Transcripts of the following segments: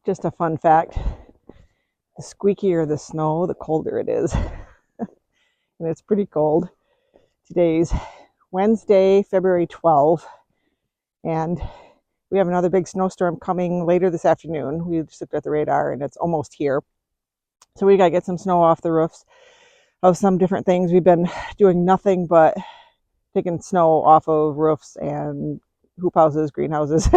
Just a fun fact, the squeakier the snow, the colder it is. And it's pretty cold. Today's Wednesday, February 12th, and we have another big snowstorm coming later this afternoon. We just looked at the radar and it's almost here. So we got to get some snow off the roofs of some different things. We've been doing nothing but taking snow off of roofs and hoop houses, greenhouses,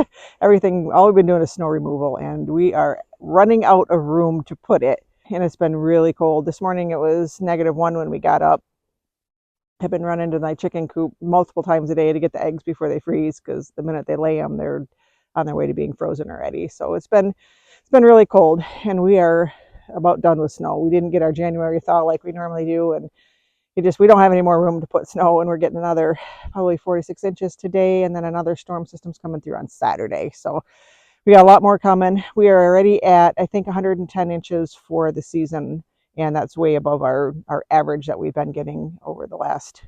everything. All we've been doing is snow removal, and we are running out of room to put it. And it's been really cold. This morning it was -1 when we got up. I've been running to my chicken coop multiple times a day to get the eggs before they freeze, because the minute they lay them, they're on their way to being frozen already. So it's been really cold, and we are about done with snow. We didn't get our January thaw like we normally do, and we don't have any more room to put snow, and we're getting another probably 46 inches today, and then another storm system's coming through on Saturday. So we got a lot more coming. We are already at, I think, 110 inches for the season, and that's way above our average that we've been getting over the last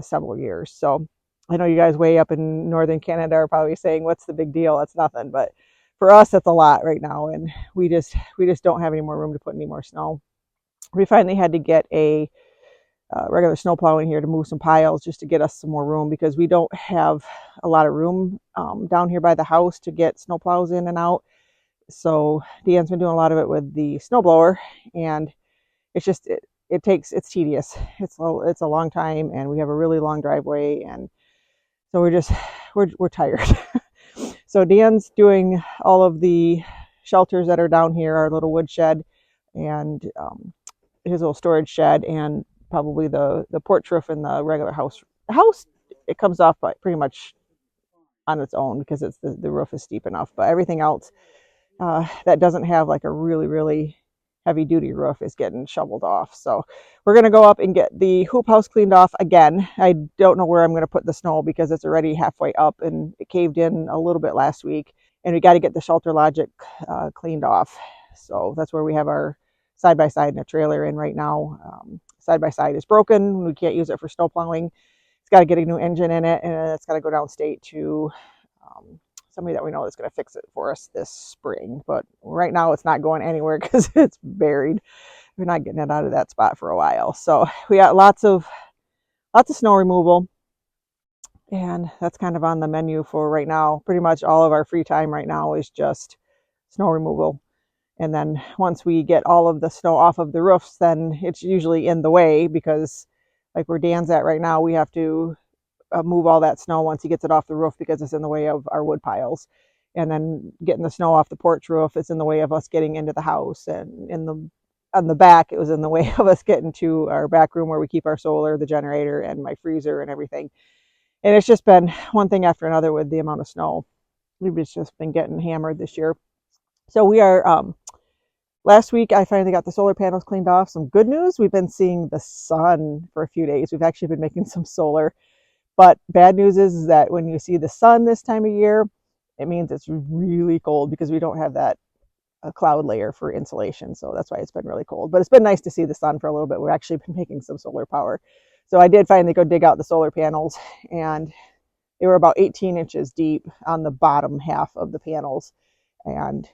several years. So I know you guys way up in northern Canada are probably saying, what's the big deal? That's nothing. But for us, that's a lot right now, and we just don't have any more room to put any more snow. We finally had to get a regular snow plowing here to move some piles just to get us some more room, because we don't have a lot of room down here by the house to get snow plows in and out. So Deanne's been doing a lot of it with the snow blower, and it's just it's tedious. It's a long time, and we have a really long driveway, and so we're tired. So Deanne's doing all of the shelters that are down here, our little wood shed, and his little storage shed, and probably the porch roof and the regular house. The house, it comes off by pretty much on its own because it's the roof is steep enough. But everything else that doesn't have like a really heavy duty roof is getting shoveled off. So we're gonna go up and get the hoop house cleaned off again. I don't know where I'm gonna put the snow because it's already halfway up, and it caved in a little bit last week. And we got to get the shelter logic cleaned off. So that's where we have our side-by-side and a trailer in right now. Side-by-side is broken. We can't use it for snow plowing. It's got to get a new engine in it, and it's got to go downstate to somebody that we know that's going to fix it for us this spring. But right now it's not going anywhere because it's buried. We're not getting it out of that spot for a while. So we got lots of snow removal, and that's kind of on the menu for right now. Pretty much all of our free time right now is just snow removal. And then once we get all of the snow off of the roofs, then it's usually in the way, because like where Dan's at right now, we have to move all that snow once he gets it off the roof because it's in the way of our wood piles. And then getting the snow off the porch roof is in the way of us getting into the house. And on the back, it was in the way of us getting to our back room where we keep our solar, the generator, and my freezer and everything. And it's just been one thing after another with the amount of snow. We've just been getting hammered this year. So we are last week, I finally got the solar panels cleaned off. Some good news, we've been seeing the sun for a few days. We've actually been making some solar. But bad news is that when you see the sun this time of year, it means it's really cold because we don't have that cloud layer for insulation. So that's why it's been really cold. But it's been nice to see the sun for a little bit. We've actually been making some solar power. So I did finally go dig out the solar panels, and they were about 18 inches deep on the bottom half of the panels. And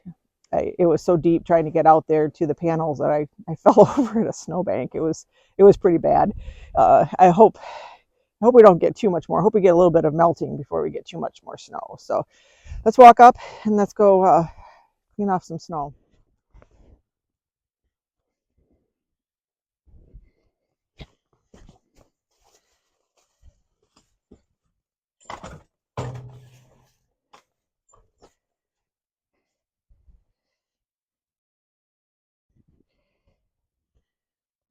it was so deep trying to get out there to the panels that I fell over in a snowbank. It was pretty bad. I hope we don't get too much more. I hope we get a little bit of melting before we get too much more snow. So let's walk up and let's go clean off some snow.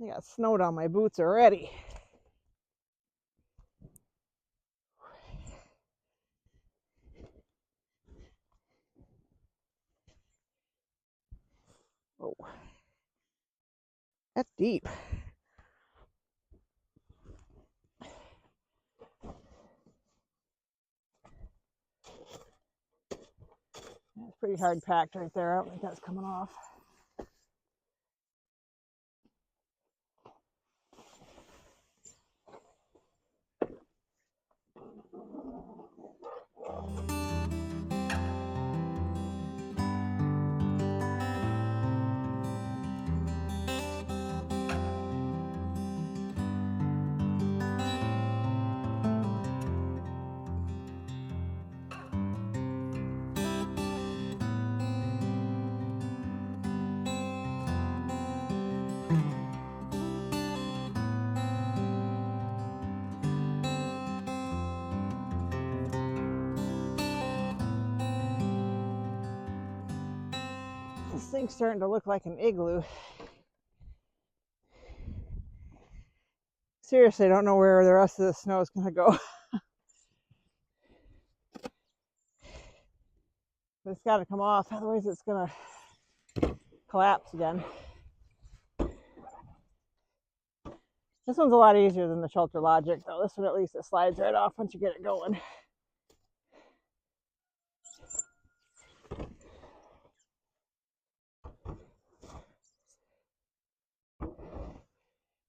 I got snow on my boots already. Oh, that's deep. It's pretty hard packed right there. I don't think that's coming off. thing's starting to look like an igloo. Seriously, I don't know where the rest of the snow is going to go. But it's got to come off, otherwise it's going to collapse again. This one's a lot easier than the Shelter Logic, though. This one, at least, it slides right off once you get it going.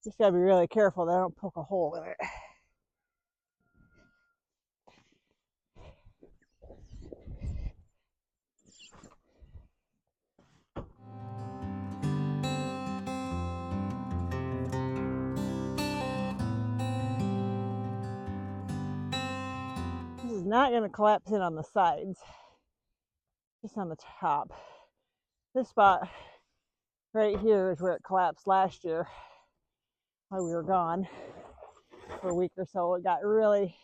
Just gotta be really careful that I don't poke a hole in it. This is not gonna collapse in on the sides, just on the top. This spot right here is where it collapsed last year while we were gone for a week or so. It got really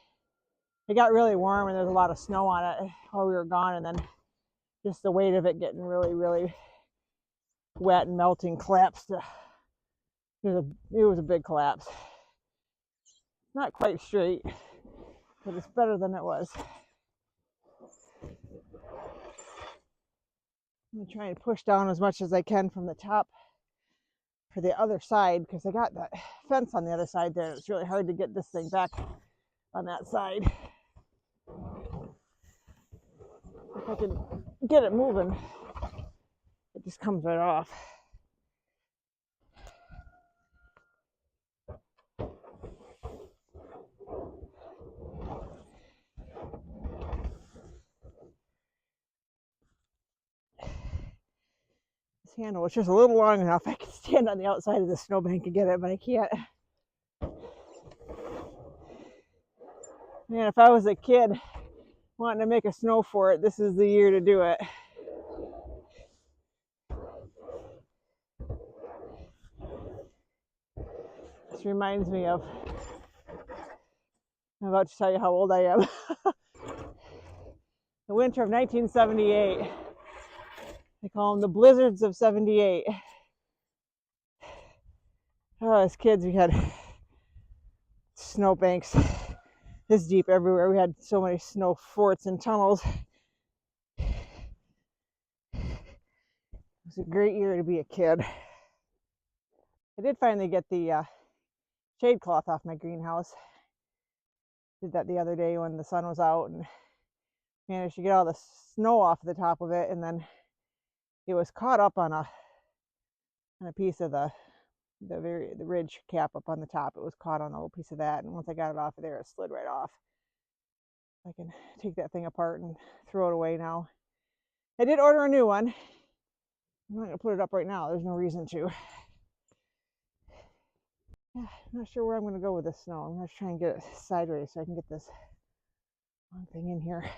warm and there's a lot of snow on it while we were gone, and then just the weight of it getting really wet and melting collapsed. It was a big collapse. Not quite straight, but it's better than it was. I'm gonna try and push down as much as I can from the top for the other side, because I got that fence on the other side there. It's really hard to get this thing back on that side. If I can get it moving, it just comes right off. This handle is just a little long enough. I can stand on the outside of the snowbank and get it, but I can't. Man, if I was a kid wanting to make a snow fort, this is the year to do it. This reminds me of, I'm about to tell you how old I am. The winter of 1978. They call them the blizzards of 78. Oh, as kids, we had snowbanks this deep everywhere. We had so many snow forts and tunnels. It was a great year to be a kid. I did finally get the shade cloth off my greenhouse. Did that the other day when the sun was out, and managed to get all the snow off the top of it, and then it was caught up on a piece of the ridge cap up on the top. It was caught on a little piece of that, and once I got it off of there, it slid right off. I can take that thing apart and throw it away now. I did order a new one. I'm not going to put it up right now. There's no reason to. Yeah, I'm not sure where I'm going to go with this snow. I'm going to try and get it sideways so I can get this long thing in here.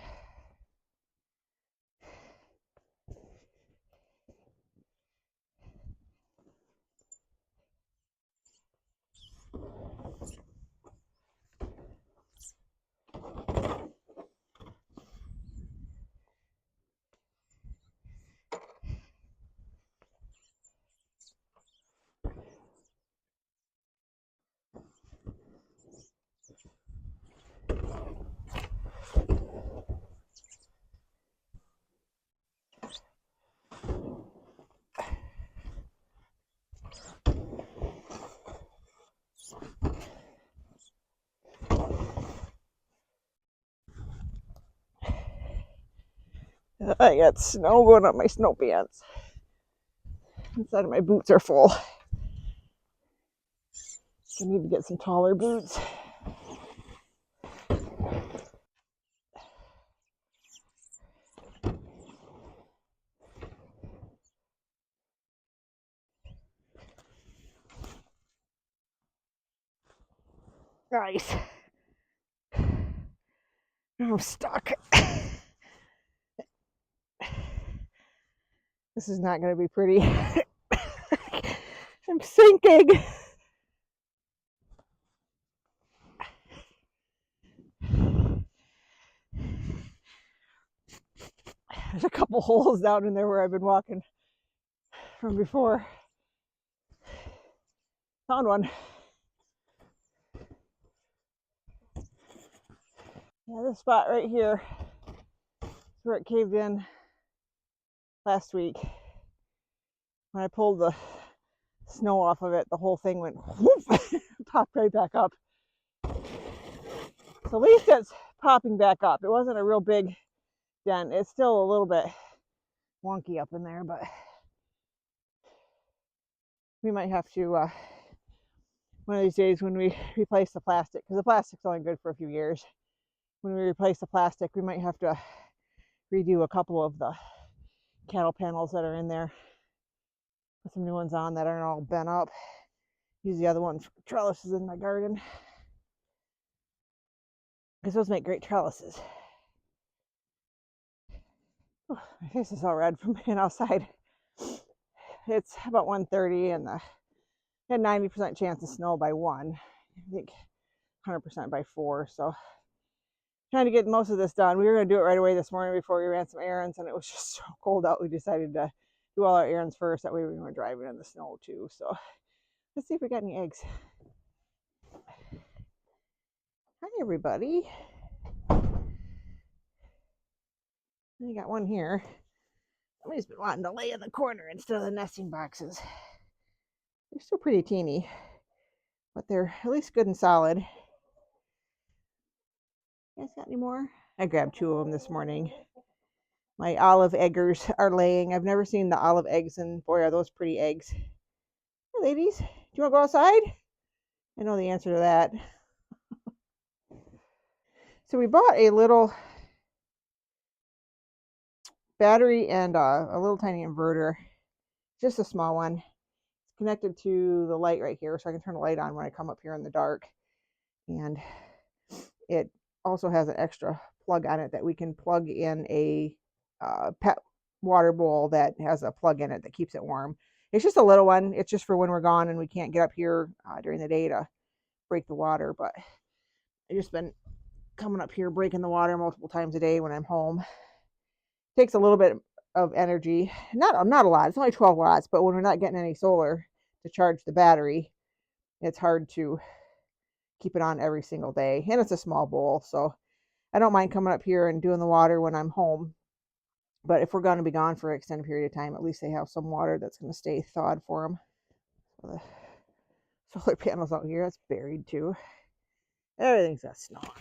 I got snow going up my snow pants. Inside of my boots are full. I need to get some taller boots. Nice. I'm stuck. This is not going to be pretty. I'm sinking. There's a couple holes down in there where I've been walking from before. Found one. Yeah, this spot right here is where it caved in last week. When I pulled the snow off of it, the whole thing went whoop, popped right back up. So at least it's popping back up. It wasn't a real big dent. It's still a little bit wonky up in there, but we might have to one of these days when we replace the plastic, because the plastic's only good for a few years. When we replace the plastic, we might have to redo a couple of the cattle panels that are in there. Put some new ones on that aren't all bent up. Use the other ones for trellises in my garden, because those make great trellises. Oh, my face is all red from being outside. It's about 1:30 and had 90% chance of snow by 1. I think 100% by 4. So trying to get most of this done. We were going to do it right away this morning before we ran some errands, and it was just so cold out. We decided to do all our errands first. That way we weren't driving in the snow too. So let's see if we got any eggs. Hi, everybody. I got one here. Somebody's been wanting to lay in the corner instead of the nesting boxes. They're still pretty teeny, but they're at least good and solid. You guys got any more? I grabbed 2 of them this morning. My olive eggers are laying. I've never seen the olive eggs, and boy, are those pretty eggs. Hey, ladies, do you want to go outside? I know the answer to that. So we bought a little battery and a little tiny inverter, just a small one. It's connected to the light right here, so I can turn the light on when I come up here in the dark. And it also has an extra plug on it that we can plug in a pet water bowl that has a plug in it that keeps it warm. It's just a little one. It's just for when we're gone and we can't get up here during the day to break the water. But I've just been coming up here breaking the water multiple times a day when I'm home. It takes a little bit of energy. Not a lot. It's only 12 watts, but when we're not getting any solar to charge the battery, it's hard to keep it on every single day. And it's a small bowl, so I don't mind coming up here and doing the water when I'm home. But if we're going to be gone for an extended period of time, at least they have some water that's going to stay thawed for them. So the solar panels out here, that's buried too. Everything's got snow on it.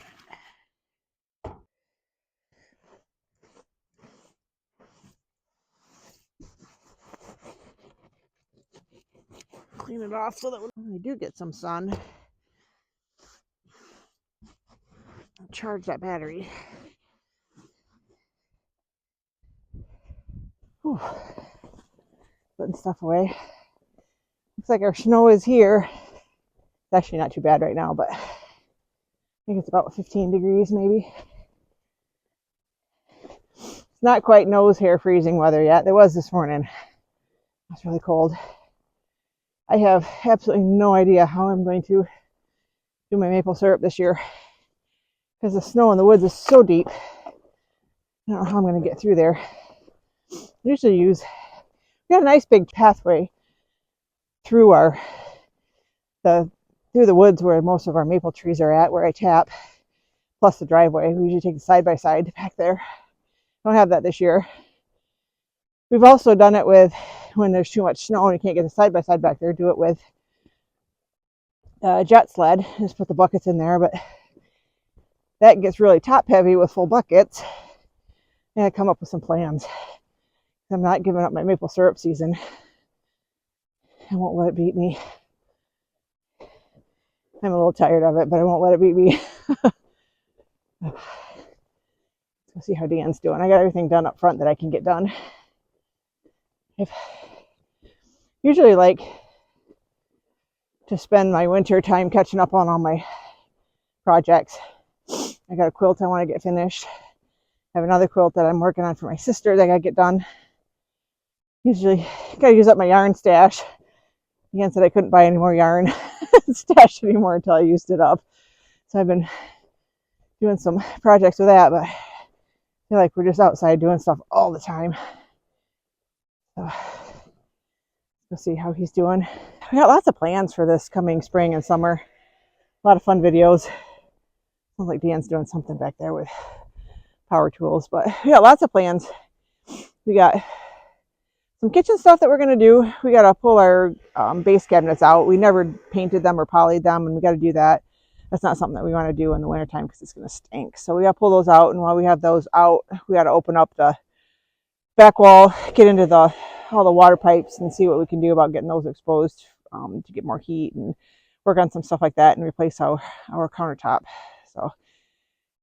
Clean it off so that when we do get some sun, I'll charge that battery. Whew. Putting stuff away. Looks like our snow is here. It's actually not too bad right now, but I think it's about 15 degrees maybe. It's not quite nose hair freezing weather yet. There was this morning. It's really cold. I have absolutely no idea how I'm going to do my maple syrup this year, because the snow in the woods is so deep. I don't know how I'm going to get through there. We got a nice big pathway through through the woods where most of our maple trees are at, where I tap, plus the driveway. We usually take the side-by-side back there. I don't have that this year. We've also done it with, when there's too much snow and you can't get the side-by-side back there, do it with a jet sled. Just put the buckets in there, but that gets really top-heavy with full buckets. And I come up with some plans. I'm not giving up my maple syrup season. I won't let it beat me. I'm a little tired of it, but I won't let it beat me. Let's see how Dan's doing. I got everything done up front that I can get done. I usually like to spend my winter time catching up on all my projects. I got a quilt I want to get finished. I have another quilt that I'm working on for my sister that I got to get done. Usually got to use up my yarn stash. Again, said I couldn't buy any more yarn stash anymore until I used it up. So I've been doing some projects with that, but I feel like we're just outside doing stuff all the time. So We'll see how he's doing. We got lots of plans for this coming spring and summer. A lot of fun videos. Sounds like Dan's doing something back there with power tools, but we got lots of plans. We got some kitchen stuff that we're going to do. We got to pull our base cabinets out. We never painted them or polyed them, and we got to do that. That's not something that we want to do in the wintertime because it's going to stink. So we got to pull those out, and while we have those out, we got to open up the back wall, get into all the water pipes and see what we can do about getting those exposed to get more heat, and work on some stuff like that and replace our countertop. So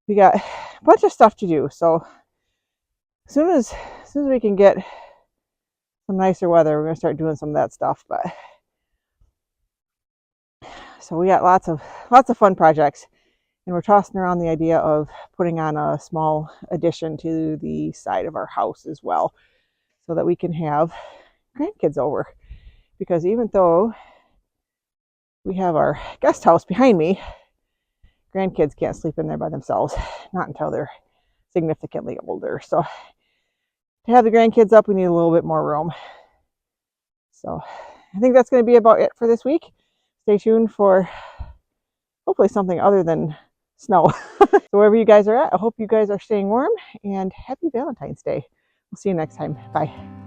we got a bunch of stuff to do. So as soon as we can get some nicer weather, we're going to start doing some of that stuff. But so we got lots of fun projects, and we're tossing around the idea of putting on a small addition to the side of our house as well, so that we can have grandkids over. Because even though we have our guest house behind me, grandkids can't sleep in there by themselves, not until they're significantly older. So to have the grandkids up, we need a little bit more room. So I think that's going to be about it for this week. Stay tuned for hopefully something other than snow. So wherever you guys are at, I hope you guys are staying warm, and happy Valentine's Day. We'll see you next time. Bye.